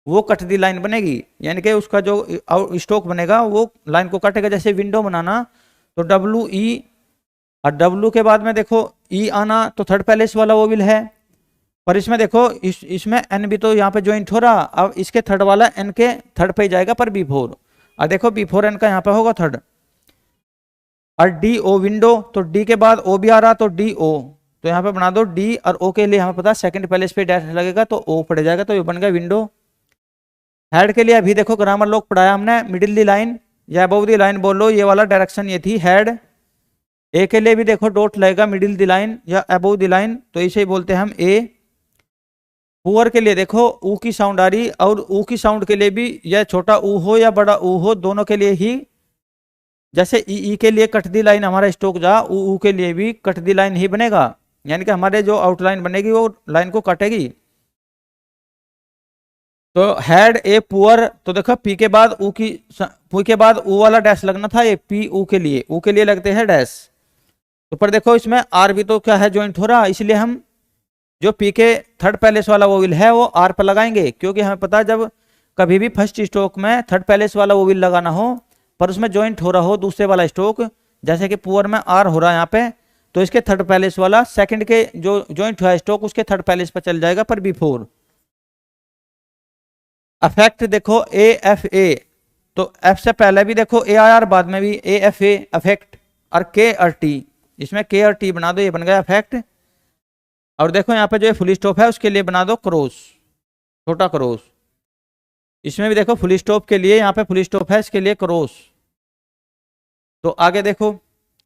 A: वो कट दी लाइन बनेगी, यानी कि उसका जो स्ट्रोक बनेगा वो लाइन को काटेगा। जैसे विंडो बनाना तो डब्लू ई, और डब्लू के बाद में देखो ई आना तो थर्ड पैलेस वाला वोविल है। पर इसमें देखो इसमें एन भी तो यहाँ पे ज्वाइंट हो रहा, अब इसके थर्ड वाला एन के थर्ड पे जाएगा पर बिफोर, और देखो बिफोर एन का यहाँ पे होगा थर्ड। और डी ओ विंडो, तो डी के बाद ओ भी आ रहा तो डी ओ, तो यहाँ पे बना दो डी, और ओ के लिए हमें पता सेकंड पहले इस पे डैश लगेगा तो ओ पड़ जाएगा, तो ये बन गया विंडो। हेड के लिए अभी देखो ग्रामर लोग पढ़ाया हमने, मिडिल दी लाइन या अबव दी लाइन बोल लो, ये वाला डायरेक्शन ये थी हेड। ए के लिए भी देखो डॉट लगेगा मिडिल दी लाइन या अबव दी लाइन, तो इसे ही बोलते हैं हम ए। पुअर के लिए देखो ऊ की साउंड आ रही, और ऊ की साउंड के लिए भी यह छोटा ऊ हो या बड़ा ऊ हो दोनों के लिए ही, जैसे ई के लिए कट दी लाइन हमारा स्ट्रोक जा, ऊ के लिए भी कट दी लाइन ही बनेगा, यानी कि हमारे जो आउटलाइन बनेगी वो लाइन को काटेगी। तो हेड ए पुअर, तो देखो पी के बाद पी के बाद ऊ वाला डैश लगना था, ये पी ऊ के लिए लगते हैं डैश। तो पर देखो इसमें आर भी तो क्या है ज्वाइंट हो रहा, इसलिए हम जो पी के थर्ड पैलेस वाला वोविल है वो आर पर लगाएंगे, क्योंकि हमें पता है जब कभी भी फर्स्ट स्ट्रोक में थर्ड पैलेस वाला वोविल लगाना हो पर उसमें ज्वाइंट हो रहा हो दूसरे वाला स्ट्रोक, जैसे कि पुअर में आर हो रहा है यहाँ पे, तो इसके थर्ड पैलेस वाला सेकंड के जो ज्वाइंट हुआ स्ट्रोक उसके थर्ड पैलेस पर चल जाएगा पर बिफोर। अफेक्ट देखो ए एफ ए, तो एफ से पहले भी देखो ए आई आर, बाद में भी ए एफ ए अफेक्ट, और के और टी, इसमें के और टी बना दो, ये बन गया अफेक्ट। और देखो यहाँ पे जो फुल स्टॉप है उसके लिए बना दो क्रॉस, छोटा क्रॉस। इसमें भी देखो फुल स्टॉप के लिए यहाँ पे फुल स्टॉप है, इसके लिए क्रॉस। तो आगे देखो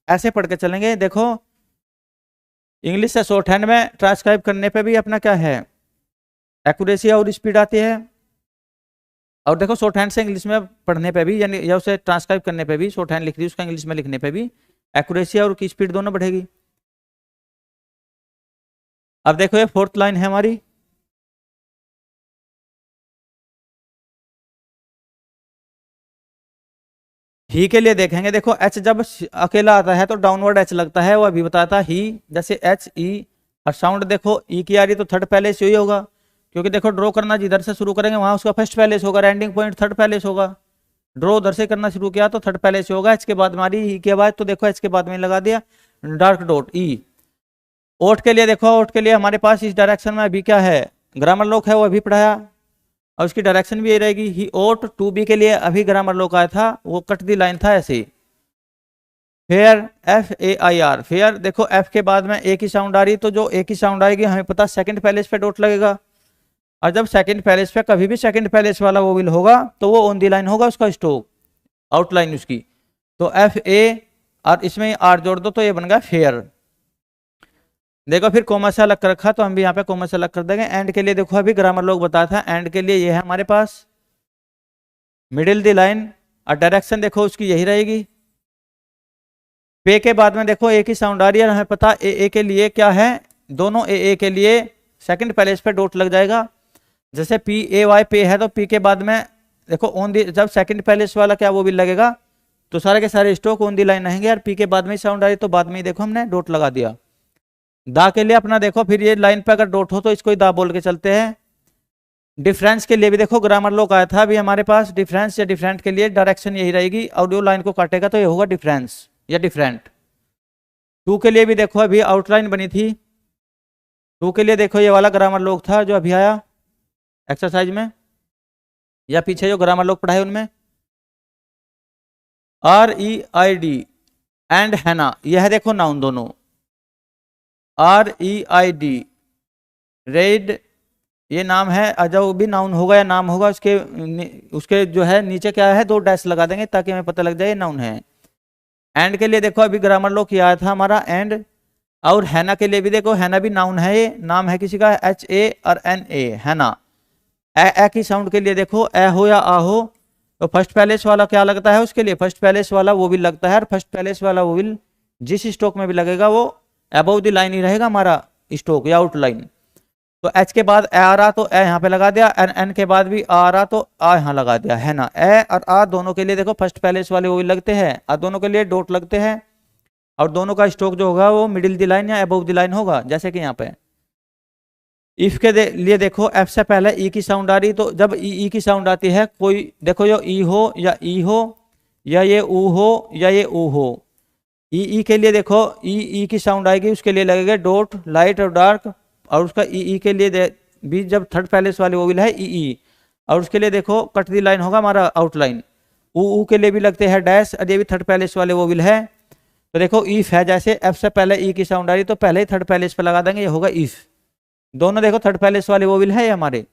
A: ऐसे पढ़ के चलेंगे। देखो इंग्लिश से शॉर्ट हैंड में ट्रांसक्राइब करने पे भी अपना क्या है एक्यूरेसी और स्पीड आती है, और देखो शॉर्ट हैंड से इंग्लिश में पढ़ने पे भी, यानी या उसे ट्रांसक्राइब करने पे भी, शॉर्ट हैंड लिख दी उसका इंग्लिश में लिखने पे भी एक्यूरेसी और की स्पीड दोनों बढ़ेगी। अब देखो ये फोर्थ लाइन है हमारी, ही के लिए देखेंगे। देखो एच जब अकेला आता है तो डाउनवर्ड एच लगता है, वो अभी बताया था ही, जैसे एच ई, और साउंड देखो ई की आ रही तो थर्ड पहले से ही होगा, क्योंकि देखो ड्रॉ करना जिधर से शुरू करेंगे वहां उसका फर्स्ट पहले से होगा, एंडिंग पॉइंट थर्ड पहले से होगा। ड्रॉ उधर से करना शुरू किया तो थर्ड पहले से होगा, एच के बाद हमारी ही के बाद, तो देखो एच के बाद में लगा दिया डार्क डॉट ई। ओट के लिए देखो, ओट के लिए हमारे पास इस डायरेक्शन में अभी क्या है ग्रामर लॉक है, वो अभी पढ़ाया, और उसकी डायरेक्शन भी ये रहेगी ही ओट। टू बी के लिए अभी ग्रामर लॉक आया था, वो कट दी लाइन था ऐसे ही। Fair F A I R, fair देखो एफ के बाद में ए की साउंड आ रही, तो जो ए की साउंड आएगी हमें पता सेकंड पैलेस पे डॉट लगेगा, और जब सेकंड पैलेस पे कभी भी सेकंड पैलेस वाला वो विल होगा तो वो ऑन दी लाइन होगा उसका स्ट्रोक, आउटलाइन उसकी। तो एफ ए और इसमें आर जोड़ दो तो ये बन गया फेयर। देखो फिर कॉमा से अलग कर रखा तो हम भी यहाँ पे कॉमा से अलग कर देंगे। एंड के लिए देखो अभी ग्रामर लोग बताया था, एंड के लिए ये है हमारे पास मिडिल दी लाइन, और डायरेक्शन देखो उसकी यही रहेगी। पे के बाद में देखो ए की साउंड आ रही है, हमें पता ए के लिए क्या है, दोनों ए के लिए सेकंड पैलेस पे डॉट लग जाएगा। जैसे पी ए वाई पे है तो पी के बाद में देखो ऑन दी, जब सेकंड पैलेस वाला क्या वो भी लगेगा तो सारे के सारे स्ट्रोक ऑन दी लाइन रहेंगे, और पी के बाद में साउंड आ रही तो बाद में ही देखो हमने डॉट लगा दिया। दा के लिए अपना देखो फिर ये लाइन पे अगर डॉट हो तो इसको ही दा बोल के चलते हैं। डिफरेंस के लिए भी देखो ग्रामर लॉक आया था अभी हमारे पास, डिफरेंस या डिफरेंट के लिए डायरेक्शन यही रहेगी, और जो लाइन को काटेगा तो ये होगा डिफरेंस या डिफरेंट। टू के लिए भी देखो अभी आउटलाइन बनी थी, टू के लिए देखो ये वाला ग्रामर लॉक था जो अभी आया एक्सरसाइज में, या पीछे जो ग्रामर लॉक पढ़ाए उनमें। R E I D and हैना, यह देखो नाउन दोनों, REID, रेड, ये नाम है। जो भी नाउन होगा या नाम होगा उसके जो है नीचे क्या है, 2 डैश लगा देंगे ताकि हमें पता लग जाए ये नाउन है। एंड के लिए देखो अभी ग्रामर लॉ किया था हमारा एंड। और हैना के लिए भी देखो, हैना भी नाउन है, ये नाम है किसी का, HA और NA, हैना। ए की साउंड के लिए देखो, ए हो या आ हो, तो फर्स्ट पैलेस वाला क्या लगता है उसके लिए, फर्स्ट पैलेस वाला वो भी लगता है। और फर्स्ट पैलेस वाला वो भी जिस स्ट्रोक में भी लगेगा वो अबव द लाइन ही रहेगा हमारा स्ट्रोक या आउटलाइन। तो एच के बाद ए आ रहा तो ए यहाँ पे लगा दिया, एन के बाद भी आ रहा तो आ यहाँ लगा दिया, है ना। ए और आ दोनों के लिए देखो फर्स्ट पैलेस वाले वो भी लगते हैं, और दोनों के लिए डॉट लगते हैं। और दोनों का स्ट्रोक जो होगा वो मिडिल द लाइन या अबव द लाइन होगा, जैसे कि यहाँ पे इफ के लिए देखो एफ से पहले ई की साउंड आ रही, तो जब ई की साउंड आती है कोई देखो जो ई हो या ई हो या ये ऊ हो या ये ऊ हो, ई के लिए देखो ई की साउंड आएगी उसके लिए लगेगा डॉट, लाइट और डार्क। और उसका ई के लिए भी जब थर्ड पैलेस वाले वोवेल है ई, और उसके लिए देखो कट दी लाइन होगा हमारा आउटलाइन। ऊ के लिए भी लगते हैं डैश, और ये भी थर्ड पैलेस वाले वोवेल है। तो देखो इफ है, जैसे एफ से पहले ई की साउंड आ रही तो पहले ही थर्ड पैलेस पे लगा देंगे, ये होगा इफ। दोनों देखो थर्ड पैलेस वाले वोवेल है हमारे।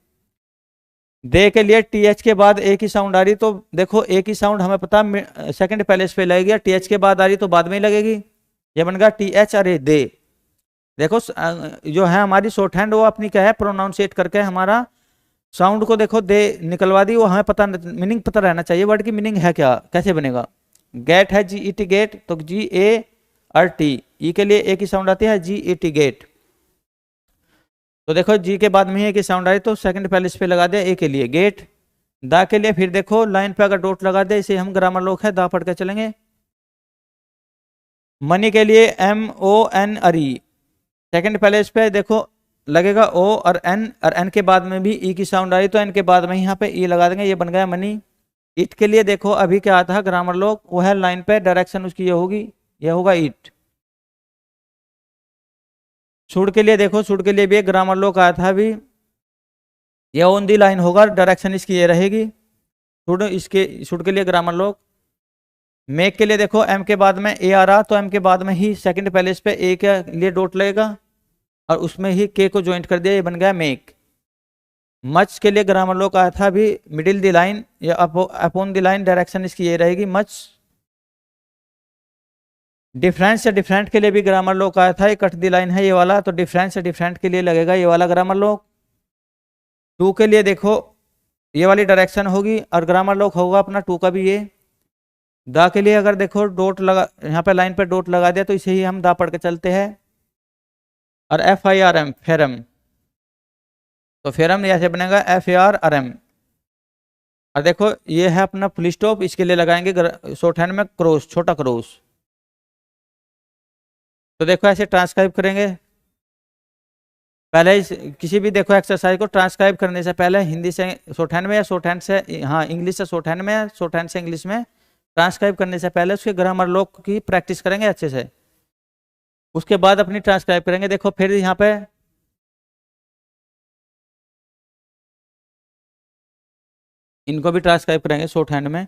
A: दे के लिए टीएच के बाद ए की साउंड आ रही, तो देखो ए की साउंड हमें पता सेकंड पैलेस पे लगेगी, टीएच के बाद आ रही तो बाद में ही लगेगी, ये बन गया टीएच और ए दे। देखो जो है हमारी शॉर्ट हैंड वो अपनी क्या है, प्रोनाउंसिएट करके हमारा साउंड को देखो दे निकलवा दी। वो हमें पता मीनिंग पता रहना चाहिए, वर्ड की मीनिंग है क्या, कैसे बनेगा। गेट है GET गेट, तो GART, ई के लिए ए की साउंड आती है GET गेट। तो देखो जी के बाद में ए की साउंड आई तो सेकंड पैलेस पे लगा दिया ए के लिए गेट। दा के लिए फिर देखो लाइन पे अगर डॉट लगा दे, इसे हम ग्रामर लोग है दा पढ़ के चलेंगे। मनी के लिए MONRE, सेकंड पैलेस पे देखो लगेगा ओ और एन के बाद में भी ई की साउंड आई तो एन के बाद में यहाँ पे ई लगा देंगे, ये बन गया मनी। इट के लिए देखो अभी क्या आता है ग्रामर लोग, वो है लाइन पे डायरेक्शन उसकी ये होगी, ये होगा इट। शुड के लिए देखो, शुड के लिए भी एक ग्रामर लोग आया था अभी, ये ऑन दी लाइन होगा, डायरेक्शन इसकी ये रहेगी। शुड के लिए ग्रामर लोग। मेक के लिए देखो एम के बाद में ए आ रहा तो एम के बाद में ही सेकंड पैलेस पे ए के लिए डॉट लगेगा और उसमें ही के को ज्वाइंट कर दिया, ये बन गया मेक। मच के लिए ग्रामर लोग आया था अभी, मिडिल द लाइन या अपॉन द लाइन, डायरेक्शन इसकी ये रहेगी मच। डिफरेंस या डिफरेंट के लिए भी ग्रामर लोग आया था, ये कट दी लाइन है ये वाला, तो डिफरेंस या डिफरेंट के लिए लगेगा ये वाला ग्रामर लोग। टू के लिए देखो ये वाली डायरेक्शन होगी और ग्रामर लोग होगा अपना टू का भी ये। दा के लिए अगर देखो डॉट लगा, यहाँ पे लाइन पे डॉट लगा दिया तो इसे ही हम दा पढ़ के चलते हैं। और FIRM फेरम, तो फेरम ऐसे बनेगा FARRM। और देखो ये है अपना फुल स्टॉप, इसके लिए लगाएंगे शॉर्ट हैंड में क्रॉस, छोटा क्रॉस। तो देखो ऐसे ट्रांसक्राइब करेंगे, पहले किसी भी देखो एक्सरसाइज को ट्रांसक्राइब करने से पहले हिंदी से शॉर्ट हैंड में या शॉर्ट हैंड से, हाँ इंग्लिश से शॉर्ट हैंड में या शॉर्ट हैंड से इंग्लिश में, ट्रांसक्राइब करने से पहले उसके ग्रामर लॉक की प्रैक्टिस करेंगे अच्छे से, उसके बाद अपनी ट्रांसक्राइब करेंगे। देखो फिर यहाँ पे इनको भी ट्रांसक्राइब करेंगे शॉर्ट हैंड में।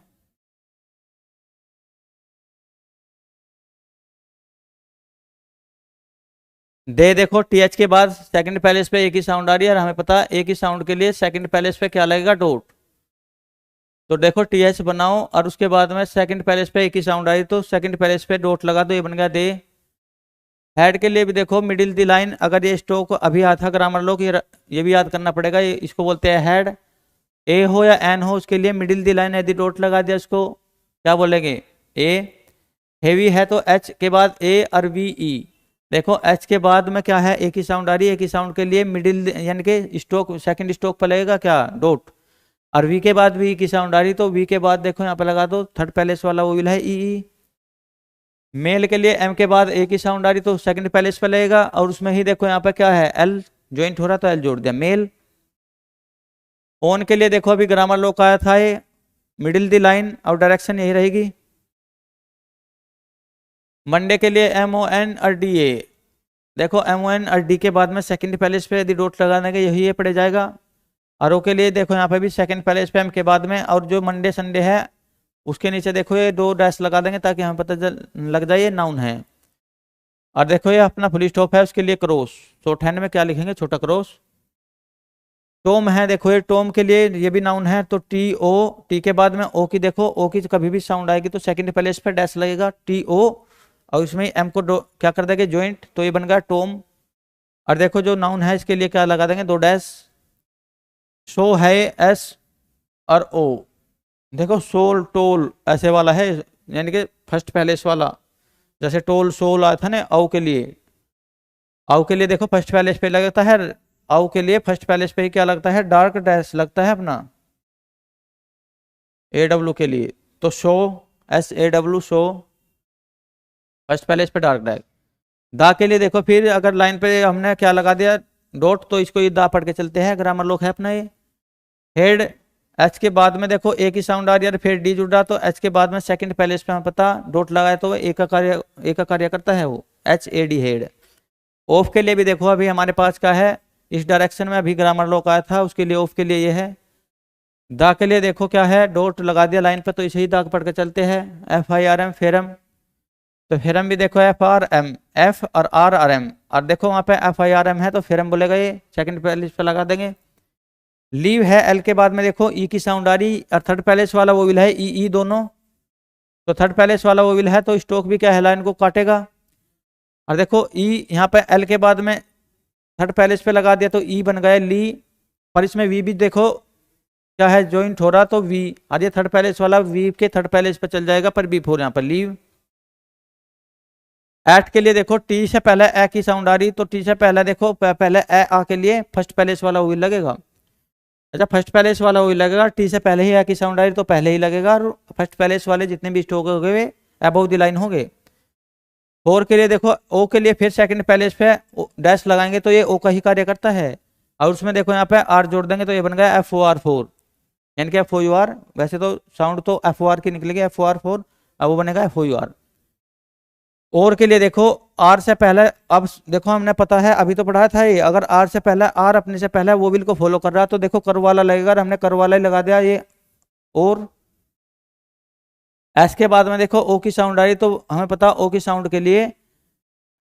A: दे देखो टीएच के बाद सेकंड पैलेस पे एक ही साउंड आ रही है और हमें पता है एक ही साउंड के लिए सेकंड पैलेस पे क्या लगेगा, डॉट। तो देखो टीएच बनाओ और उसके बाद में सेकंड पैलेस पे एक ही साउंड आई तो सेकंड पैलेस पे डॉट लगा दो, ये बन गया दे। हेड के लिए भी देखो मिडिल दी लाइन, अगर ये स्ट्रोक अभी आता ग्रामर लोग ये भी याद करना पड़ेगा, ये इसको बोलते हैं हेड। ए हो या एन हो उसके लिए मिडिल दी लाइन यदि डॉट लगा दिया इसको क्या बोलेंगे, ए। हेवी है तो एच के बाद ए और VE, देखो एच के बाद में क्या है एक ही साउंड आ रही है, एक ही साउंड के लिए मिडिल यानी कि स्ट्रोक सेकंड स्ट्रोक पर लगेगा क्या, डॉट। और वी के बाद भी की साउंड आ रही तो वी के बाद देखो यहाँ पे लगा दो थर्ड पैलेस वाला वो विल है ई। मेल के लिए एम के बाद एक ही साउंड आ रही तो सेकंड पैलेस पे लगेगा और उसमें ही देखो यहाँ पे क्या है एल ज्वाइंट हो रहा तो एल जोड़ दिया मेल। ऑन के लिए देखो अभी ग्रामर लोग आया था ये मिडिल दी लाइन और डायरेक्शन यही रहेगी। मंडे के लिए MON और DA, देखो MON और D के बाद में सेकंड पैलेस पे यदि डॉट लगाने के यही ये पड़ जाएगा। और ओ के लिए देखो यहाँ पे भी सेकंड पैलेस पे एम के बाद में, और जो मंडे संडे है उसके नीचे देखो ये 2 डैश लगा देंगे ताकि हमें पता लग जाए ये नाउन है। और देखो ये अपना फुल स्टॉप है, उसके लिए क्रॉस, शॉर्ट हैंड में क्या लिखेंगे, छोटा क्रॉस। टॉम है, देखो ये टॉम के लिए ये भी नाउन है, तो टी ओ, टी के बाद में ओ की, देखो ओ की कभी भी साउंड आएगी तो सेकंड प्लेस पे डैश लगेगा, टी ओ, और इसमें एम को क्या कर देंगे, जॉइंट, तो ये बन गया टॉम। और देखो जो नाउन है इसके लिए क्या लगा देंगे, दो डैश। शो है एस और ओ, देखो सोल टोल ऐसे वाला है, यानी कि फर्स्ट पैलेस वाला, जैसे टोल सोल आया था ना औ के लिए, औ के लिए देखो फर्स्ट पैलेस पे लगता है, औ के लिए फर्स्ट पैलेस पे ही क्या लगता है, डार्क डैश लगता है अपना, ए डब्ल्यू के लिए, तो show, S A W, show, first palace पे डार्क डैश। दा के लिए देखो फिर अगर लाइन पे हमने क्या लगा दिया, डॉट, तो इसको ये दा पढ़ के चलते हैं, ग्रामर लोग है अपना ये। हेड, एच के बाद में देखो ए की साउंड आ रही है, फिर डी जुड़ रहा, तो एच के बाद में सेकंड पैलेस पे हमें पता डॉट लगाए तो ए का कार्य करता है वो, H A D, head. Of के लिए भी देखो अभी हमारे पास क्या है, इस डायरेक्शन में अभी ग्रामर लॉक आया था, उसके लिए ऑफ के लिए ये है। दा के लिए देखो क्या है, डॉट लगा दिया लाइन पे, तो इसे ही दाग पढ़ के चलते हैं, F I R M, ferrum, तो फेरम भी देखो एफ आर एम, एफ और आर एम, और देखो वहां पे एफ आई आर एम है तो फेरम बोलेगा, ये सेकंड पैलेस पे लगा देंगे। लीव है, एल के बाद में देखो ई की साउंड आ रही, और थर्ड पैलेस वाला वोविल है ई ई दोनों, तो थर्ड पैलेस वाला वोविल है तो स्टोक भी क्या है, लाइन को काटेगा। और देखो ई यहाँ पे एल के बाद में थर्ड पैलेस पे लगा दिया तो ई बन गया ली, पर इसमें वी भी देखो क्या है, ज्वाइंट हो रहा, तो वी, और ये थर्ड पैलेस वाला वी के थर्ड पैलेस पे चल जाएगा, पर बी फोर यहाँ पर लीव। एट के लिए देखो टी से पहले ए की साउंड आ रही, तो टी से पहले देखो पहले ए आ के लिए फर्स्ट पैलेस वाला वोविल लगेगा, अच्छा फर्स्ट पैलेस वाला वही लगेगा, टी से पहले ही ए की साउंड आ रही तो पहले ही लगेगा, और फर्स्ट पैलेस वाले जितने भी स्टोक हो गए अबव द लाइन हो गए। फोर के लिए देखो ओ के लिए फिर सेकंड पैलेस पे डैश लगाएंगे तो ये ओ का ही कार्य करता है, और उसमें देखो यहाँ पे आर जोड़ देंगे तो ये बन गया एफ ओ आर फोर, यानी कि एफ ओ यू आर, वैसे तो साउंड तो एफ ओ आर की निकलेगी, एफ ओ आर फोर, अब वो बनेगा एफ ओ यू आर। और के लिए देखो आर से पहले, अब देखो हमने पता है अभी तो पढ़ाया था ये, अगर आर से पहले, आर अपने से पहले वोविल को फॉलो कर रहा है तो देखो कर वाला लगेगा, हमने कर वाला ही लगा दिया ये। और एस के बाद में देखो ओ की साउंड आ रही तो हमें पता ओ की साउंड के लिए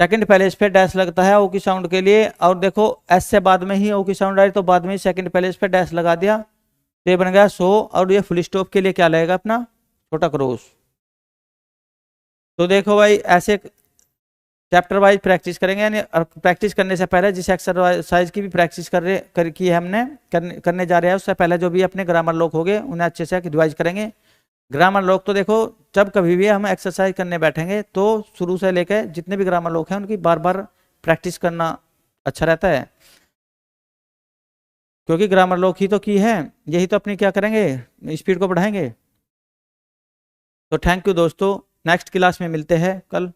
A: सेकंड पैलेस पे डैश लगता है ओ की साउंड के लिए, और देखो एस से बाद में ही ओ की साउंड आ रही तो बाद में ही सेकंड पैलेस पे डैश लगा दिया, तो ये बन गया सो, और ये फुल स्टॉप के लिए क्या लगेगा अपना, छोटा क्रॉस। तो देखो भाई ऐसे चैप्टर वाइज प्रैक्टिस करेंगे, यानी प्रैक्टिस करने से पहले जिस एक्सरसाइज की भी प्रैक्टिस की है हमने करने जा रहे हैं, उससे पहले जो भी अपने ग्रामर लोग हो गए उन्हें अच्छे से रिवाइज करेंगे। ग्रामर लोग तो देखो जब कभी भी हम एक्सरसाइज करने बैठेंगे तो शुरू से लेकर जितने भी ग्रामर लोग हैं उनकी बार बार प्रैक्टिस करना अच्छा रहता है, क्योंकि ग्रामर लोग ही तो की है, यही तो अपनी क्या करेंगे, स्पीड को बढ़ाएंगे। तो थैंक यू दोस्तों, नेक्स्ट क्लास में मिलते हैं कल।